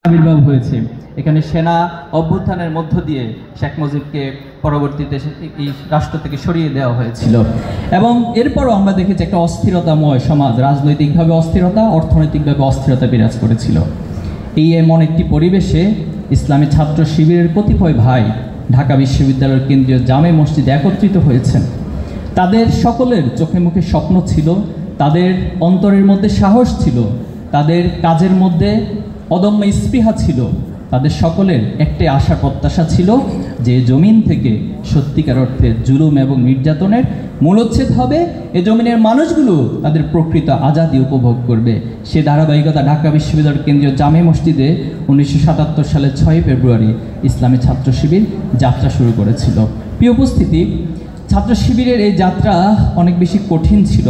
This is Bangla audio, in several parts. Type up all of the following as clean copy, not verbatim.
আবির্ভাব হয়েছে। এখানে সেনা অভ্যুত্থানের মধ্য দিয়ে শেখ মুজিবকে পরবর্তীতে এই রাষ্ট্র থেকে সরিয়ে দেওয়া হয়েছিল এবং এরপরও আমরা দেখেছি একটা অস্থিরতাময় সমাজ, রাজনৈতিকভাবে অস্থিরতা, অর্থনৈতিকভাবে অস্থিরতা বিরাজ করেছিল। এই এমন একটি পরিবেশে ইসলামী ছাত্র শিবিরের কতিপয় ভাই ঢাকা বিশ্ববিদ্যালয়ের কেন্দ্রীয় জামে মসজিদে একত্রিত হয়েছেন। তাদের সকলের চোখে মুখে স্বপ্ন ছিল, তাদের অন্তরের মধ্যে সাহস ছিল, তাদের কাজের মধ্যে অদম্য স্পৃহা ছিল, তাদের সকলের একটাই আশা প্রত্যাশা ছিল যে জমিন থেকে সত্যিকার অর্থে জুলুম এবং নির্যাতনের মূলোচ্ছেদ হবে, এ জমিনের মানুষগুলো তাদের প্রকৃত আজাদি উপভোগ করবে। সে ধারাবাহিকতা ঢাকা বিশ্ববিদ্যালয়ের কেন্দ্রীয় জামে মসজিদে 1977 সালের 6 ফেব্রুয়ারি ইসলামী ছাত্র শিবির যাত্রা শুরু করেছিল। প্রিয় উপস্থিতি, ছাত্র শিবিরের এই যাত্রা অনেক বেশি কঠিন ছিল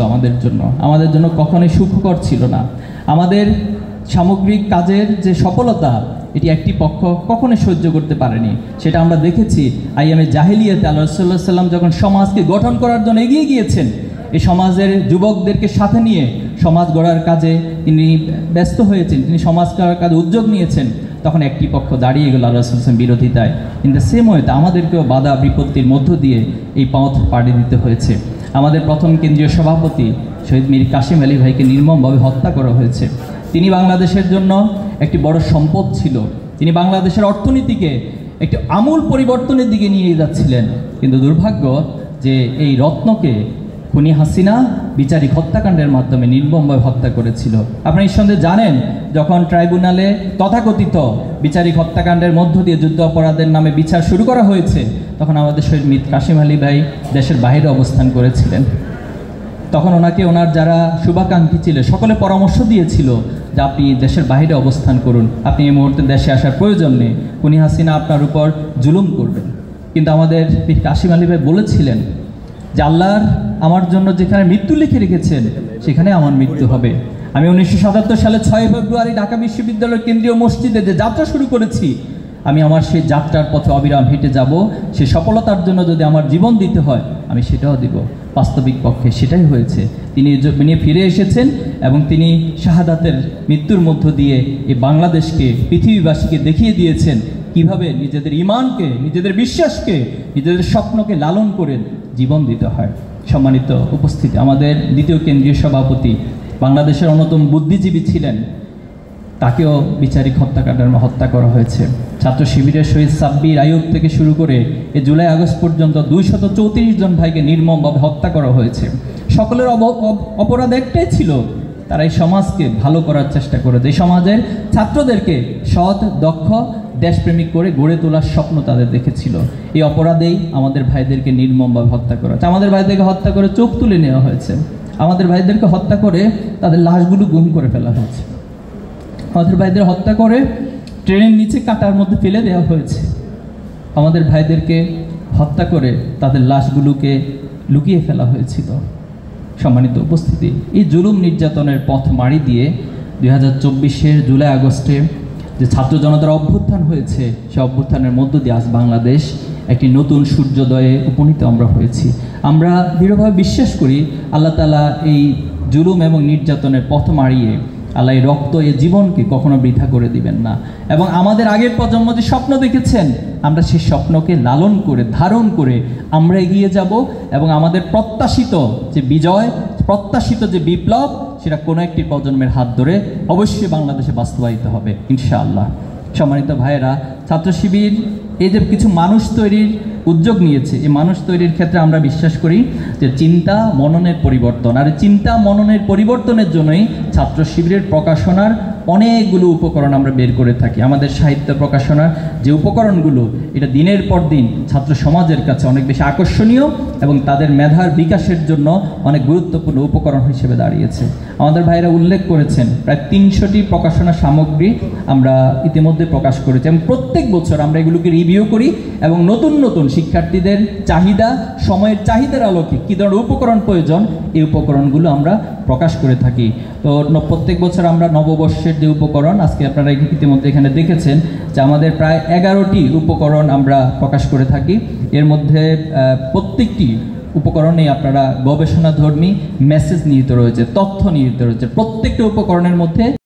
আমাদের জন্য কখনোই সুখকর ছিল না। আমাদের সামগ্রিক কাজের যে সফলতা, এটি একটি পক্ষ কখনোই সহ্য করতে পারেনি। সেটা আমরা দেখেছি আইয়ামে জাহিলিয়াতে আল্লাহ রাসূলুল্লাহ সাল্লাল্লাহু আলাইহি ওয়াসাল্লাম যখন সমাজকে গঠন করার জন্য এগিয়ে গিয়েছেন, এই সমাজের যুবকদেরকে সাথে নিয়ে সমাজ গড়ার কাজে তিনি ব্যস্ত হয়েছেন, তিনি সমাজ গড়ার কাজে উদ্যোগ নিয়েছেন, তখন একটি পক্ষ দাঁড়িয়ে গেল আল্লাহ রাসূলুল্লাহ সাল্লাল্লাহু আলাইহি ওয়াসাল্লাম বিরোধিতায়। কিন্তু সেম ওয়েতে আমাদেরকেও বাধা বিপত্তির মধ্য দিয়ে এই পথ পাড়ি দিতে হয়েছে। আমাদের প্রথম কেন্দ্রীয় সভাপতি শহীদ মীর কাসেম আলী ভাইকে নির্মমভাবে হত্যা করা হয়েছে। তিনি বাংলাদেশের জন্য একটি বড় সম্পদ ছিল, তিনি বাংলাদেশের অর্থনীতিকে একটি আমূল পরিবর্তনের দিকে নিয়ে যাচ্ছিলেন। কিন্তু দুর্ভাগ্য যে এই রত্নকে খুনি হাসিনা বিচারিক হত্যাকাণ্ডের মাধ্যমে নির্মমভাবে হত্যা করেছিল। আপনারা নিঃসন্দেহে জানেন, যখন ট্রাইব্যুনালে তথাকথিত বিচারিক হত্যাকাণ্ডের মধ্য দিয়ে যুদ্ধ অপরাধের নামে বিচার শুরু করা হয়েছে, তখন আমাদের শহীদ মীর কাসেম আলী ভাই দেশের বাইরে অবস্থান করেছিলেন। তখন ওনাকে ওনার যারা শুভাকাঙ্ক্ষী ছিল সকলে পরামর্শ দিয়েছিল যে আপনি দেশের বাইরে অবস্থান করুন, আপনি এই মুহূর্তে দেশে আসার প্রয়োজন নেই, খুনি হাসিনা আপনার উপর জুলুম করবেন। কিন্তু আমাদের মীর কাসেম আলী ভাই বলেছিলেন যে আল্লাহর আমার জন্য যেখানে মৃত্যু লিখে রেখেছেন সেখানে আমার মৃত্যু হবে। আমি 1977 সালে 6 ফেব্রুয়ারি ঢাকা বিশ্ববিদ্যালয়ের কেন্দ্রীয় মসজিদে যে যাত্রা শুরু করেছি, আমি আমার সেই যাত্রার পথে অবিরাম হেঁটে যাব। সে সফলতার জন্য যদি আমার জীবন দিতে হয় আমি সেটাও দিব। বাস্তবিক পক্ষে সেটাই হয়েছে। তিনি ফিরে এসেছেন এবং তিনি শাহাদাতের মৃত্যুর মধ্য দিয়ে এই বাংলাদেশকে, পৃথিবীবাসীকে দেখিয়ে দিয়েছেন কিভাবে নিজেদের ঈমানকে, নিজেদের বিশ্বাসকে, নিজেদের স্বপ্নকে লালন করে জীবন দিতে হয়। সম্মানিত উপস্থিতি, আমাদের দ্বিতীয় কেন্দ্রীয় সভাপতি বাংলাদেশের অন্যতম বুদ্ধিজীবী ছিলেন, তাকেও বিচারিক হত্যাকাণ্ডের হত্যা করা হয়েছে। ছাত্র শিবিরের শহীদ সাব্বির আইয়ুব থেকে শুরু করে এই জুলাই আগস্ট পর্যন্ত 234 জন ভাইকে নির্মমভাবে হত্যা করা হয়েছে। সকলের অপরাধ একটাই ছিল, তারা এই সমাজকে ভালো করার চেষ্টা করেছে, এই সমাজের ছাত্রদেরকে সৎ, দক্ষ, দেশপ্রেমিক করে গড়ে তোলার স্বপ্ন তাদের দেখেছিল। এই অপরাধেই আমাদের ভাইদেরকে নির্মমভাবে হত্যা করা হয়েছে। আমাদের ভাইদেরকে হত্যা করে চোখ তুলে নেওয়া হয়েছে, আমাদের ভাইদেরকে হত্যা করে তাদের লাশগুলো গুম করে ফেলা হয়েছে, আমাদের ভাইদের হত্যা করে ট্রেনের নিচে কাটার মধ্যে ফেলে দেওয়া হয়েছে, আমাদের ভাইদেরকে হত্যা করে তাদের লাশগুলোকে লুকিয়ে ফেলা হয়েছিল। সম্মানিত উপস্থিতি, এই জুলুম নির্যাতনের পথ মাড়ি দিয়ে 2024 জুলাই আগস্টে যে ছাত্র জনতার অভ্যুত্থান হয়েছে, সে অভ্যুত্থানের মধ্য দিয়ে আজ বাংলাদেশ একটি নতুন সূর্যোদয়ে উপনীত আমরা হয়েছি। আমরা দৃঢ়ভাবে বিশ্বাস করি আল্লাহ তাআলা এই জুলুম এবং নির্যাতনের পথ মাড়িয়ে আল্লাহ এই রক্ত, এই জীবনকে কখনো বৃথা করে দিবেন না। এবং আমাদের আগের প্রজন্ম যে স্বপ্ন দেখেছেন, আমরা সেই স্বপ্নকে লালন করে, ধারণ করে আমরা এগিয়ে যাব এবং আমাদের প্রত্যাশিত যে বিজয়, প্রত্যাশিত যে বিপ্লব, সেটা কোনো একটি প্রজন্মের হাত ধরে অবশ্যই বাংলাদেশে বাস্তবায়িত হবে ইনশাআল্লাহ। সম্মানিত ভাইয়েরা, ছাত্র শিবির এই যে কিছু মানুষ তৈরির উদ্যোগ নিয়েছে, এই মানুষ তৈরির ক্ষেত্রে আমরা বিশ্বাস করি যে চিন্তা মননের পরিবর্তন, আর চিন্তা মননের পরিবর্তনের জন্যই ছাত্র শিবিরের প্রকাশনার অনেকগুলো উপকরণ আমরা বের করে থাকি। আমাদের সাহিত্য প্রকাশনার যে উপকরণগুলো, এটা দিনের পর দিন ছাত্র সমাজের কাছে অনেক বেশি আকর্ষণীয় এবং তাদের মেধার বিকাশের জন্য অনেক গুরুত্বপূর্ণ উপকরণ হিসেবে দাঁড়িয়েছে। আমাদের ভাইরা উল্লেখ করেছেন প্রায় 300টি প্রকাশনা সামগ্রী আমরা ইতিমধ্যে প্রকাশ করেছি এবং প্রত্যেক বছর আমরা এগুলোকে রিভিউ করি এবং নতুন নতুন শিক্ষার্থীদের চাহিদা, সময়ের চাহিদার আলোকে কী ধরনের উপকরণ প্রয়োজন, এই উপকরণগুলো আমরা প্রকাশ করে থাকি। তো প্রত্যেক বছর আমরা নববর্ষের যে উপকরণ, আজকে আপনারা ইতিমধ্যে এখানে দেখেছেন যে আমাদের প্রায় 11টি উপকরণ আমরা প্রকাশ করে থাকি। এর মধ্যে প্রত্যেকটি উপকরণে আপনারা গবেষণাধর্মী মেসেজ নিহিত রয়েছে, তথ্য নিহিত রয়েছে। প্রত্যেকটা উপকরণের মধ্যে